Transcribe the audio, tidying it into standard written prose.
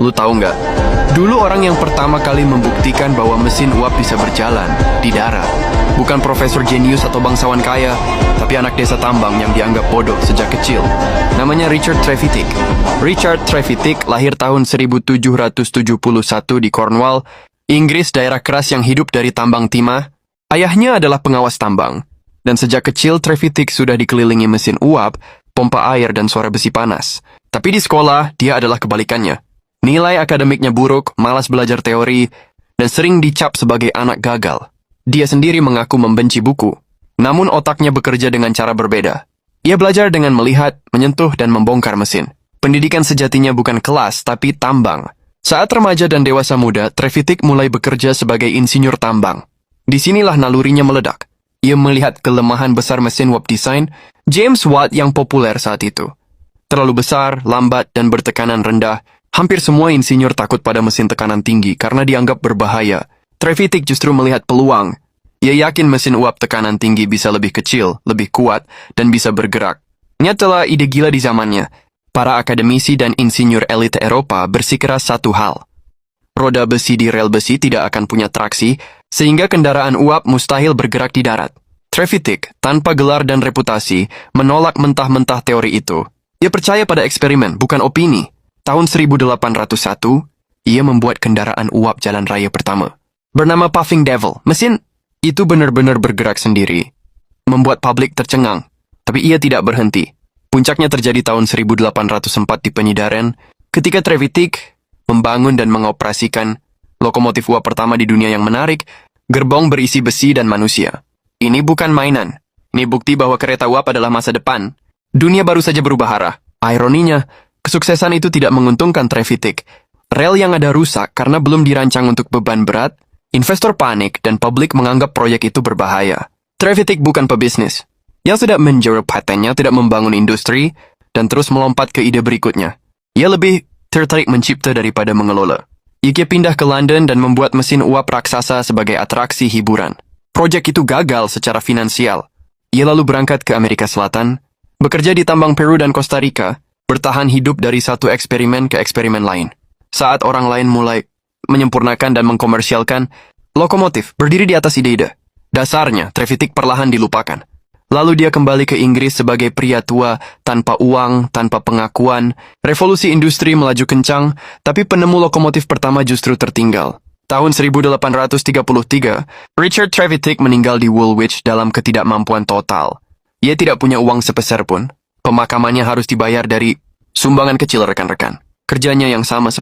Lu tahu nggak? Dulu orang yang pertama kali membuktikan bahwa mesin uap bisa berjalan di darat bukan profesor jenius atau bangsawan kaya, tapi anak desa tambang yang dianggap bodoh sejak kecil. Namanya Richard Trevithick. Richard Trevithick lahir tahun 1771 di Cornwall, Inggris, daerah keras yang hidup dari tambang timah. Ayahnya adalah pengawas tambang, dan sejak kecil Trevithick sudah dikelilingi mesin uap, pompa air, dan suara besi panas. Tapi di sekolah, dia adalah kebalikannya. Nilai akademiknya buruk, malas belajar teori, dan sering dicap sebagai anak gagal. Dia sendiri mengaku membenci buku, namun otaknya bekerja dengan cara berbeda. Ia belajar dengan melihat, menyentuh, dan membongkar mesin. Pendidikan sejatinya bukan kelas, tapi tambang. Saat remaja dan dewasa muda, Trevithick mulai bekerja sebagai insinyur tambang. Disinilah nalurinya meledak. Ia melihat kelemahan besar mesin uap desain James Watt yang populer saat itu. Terlalu besar, lambat, dan bertekanan rendah. Hampir semua insinyur takut pada mesin tekanan tinggi karena dianggap berbahaya. Trevithick justru melihat peluang. Ia yakin mesin uap tekanan tinggi bisa lebih kecil, lebih kuat, dan bisa bergerak. Nyatalah ide gila di zamannya. Para akademisi dan insinyur elit Eropa bersikeras satu hal. Roda besi di rel besi tidak akan punya traksi, sehingga kendaraan uap mustahil bergerak di darat. Trevithick, tanpa gelar dan reputasi, menolak mentah-mentah teori itu. Ia percaya pada eksperimen, bukan opini. Tahun 1801, ia membuat kendaraan uap jalan raya pertama. Bernama Puffing Devil, mesin itu benar-benar bergerak sendiri. Membuat publik tercengang, tapi ia tidak berhenti. Puncaknya terjadi tahun 1804 di Penyidaren, ketika Trevithick membangun dan mengoperasikan lokomotif uap pertama di dunia yang menarik, gerbong berisi besi dan manusia. Ini bukan mainan. Ini bukti bahwa kereta uap adalah masa depan. Dunia baru saja berubah arah. Ironinya, kesuksesan itu tidak menguntungkan Trevithick. Rel yang ada rusak karena belum dirancang untuk beban berat, investor panik, dan publik menganggap proyek itu berbahaya. Trevithick bukan pebisnis. Yang sudah menjual patennya tidak membangun industri, dan terus melompat ke ide berikutnya. Ia lebih tertarik mencipta daripada mengelola. Ia pindah ke London dan membuat mesin uap raksasa sebagai atraksi hiburan. Proyek itu gagal secara finansial. Ia lalu berangkat ke Amerika Selatan, bekerja di tambang Peru dan Costa Rica, bertahan hidup dari satu eksperimen ke eksperimen lain. Saat orang lain mulai menyempurnakan dan mengkomersialkan, lokomotif berdiri di atas ide-ide. Dasarnya, Trevithick perlahan dilupakan. Lalu dia kembali ke Inggris sebagai pria tua, tanpa uang, tanpa pengakuan. Revolusi industri melaju kencang, tapi penemu lokomotif pertama justru tertinggal. Tahun 1833, Richard Trevithick meninggal di Woolwich dalam ketidakmampuan total. Ia tidak punya uang sepeser pun. Pemakamannya harus dibayar dari sumbangan kecil rekan-rekan. Kerjanya yang sama